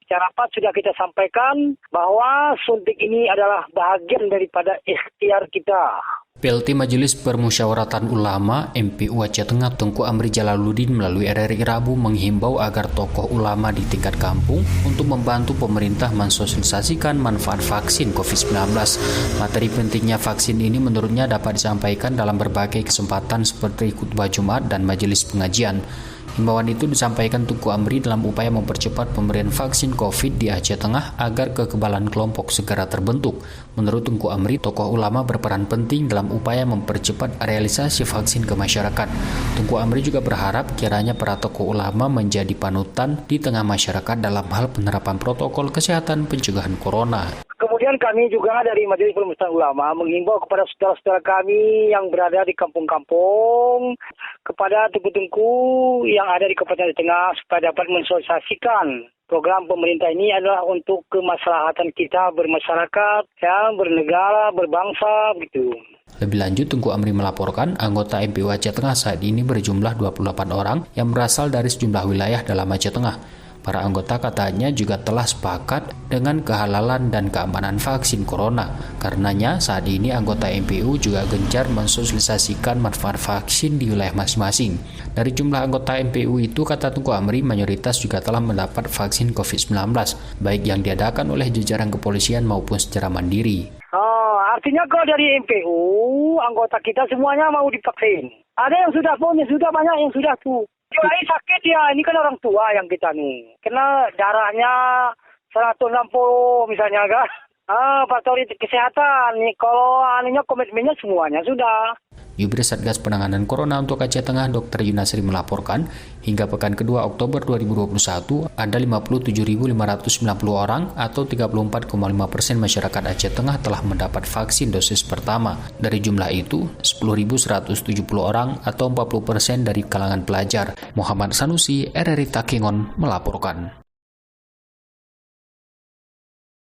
Secara rapat sudah kita sampaikan bahwa suntik ini adalah bahagian daripada ikhtiar kita. PLT Majelis Permusyawaratan Ulama MPU Aceh Tengah Tengku Amri Jalaluddin melalui RRI Rabu menghimbau agar tokoh ulama di tingkat kampung untuk membantu pemerintah mensosialisasikan manfaat vaksin COVID-19. Materi pentingnya vaksin ini menurutnya dapat disampaikan dalam berbagai kesempatan seperti khutbah Jumat dan majelis pengajian. Himbauan itu disampaikan Tengku Amri dalam upaya mempercepat pemberian vaksin COVID di Aceh Tengah agar kekebalan kelompok segera terbentuk. Menurut Tengku Amri, tokoh ulama berperan penting dalam upaya mempercepat realisasi vaksin ke masyarakat. Tengku Amri juga berharap kiranya para tokoh ulama menjadi panutan di tengah masyarakat dalam hal penerapan protokol kesehatan pencegahan corona. Kemudian kami juga dari Majelis Permusyawaratan Ulama menghimbau kepada saudara-saudara kami yang berada di kampung-kampung, kepada tengku-tengku yang ada di Kabupaten Aceh Tengah supaya dapat mensosialisasikan program pemerintah ini adalah untuk kemaslahatan kita bermasyarakat, bernegara, berbangsa, gitu. Lebih lanjut, Tengku Amri melaporkan anggota MPU Aceh Tengah saat ini berjumlah 28 orang yang berasal dari sejumlah wilayah dalam Aceh Tengah. Para anggota katanya juga telah sepakat dengan kehalalan dan keamanan vaksin corona. Karenanya saat ini anggota MPU juga gencar mensosialisasikan manfaat vaksin di wilayah masing-masing. Dari jumlah anggota MPU itu, kata Tengku Amri, mayoritas juga telah mendapat vaksin COVID-19, baik yang diadakan oleh jajaran kepolisian maupun secara mandiri. Artinya kalau dari MPU, anggota kita semuanya mau divaksin. Ada yang sudah pun, sudah banyak yang sudah tuh. Kecuali sakit ya, ini kan orang tua yang kita nih. Kena darahnya 160 misalnya kan. Faktor kesehatan nih, kalau komitmennya semuanya sudah. Jubir Satgas Penanganan Corona untuk Aceh Tengah, Dr. Yunasri melaporkan, hingga pekan kedua Oktober 2021, ada 57.590 orang atau 34,5% masyarakat Aceh Tengah telah mendapat vaksin dosis pertama. Dari jumlah itu, 10.170 orang atau 40% dari kalangan pelajar. Muhammad Sanusi, RRI Takengon, melaporkan.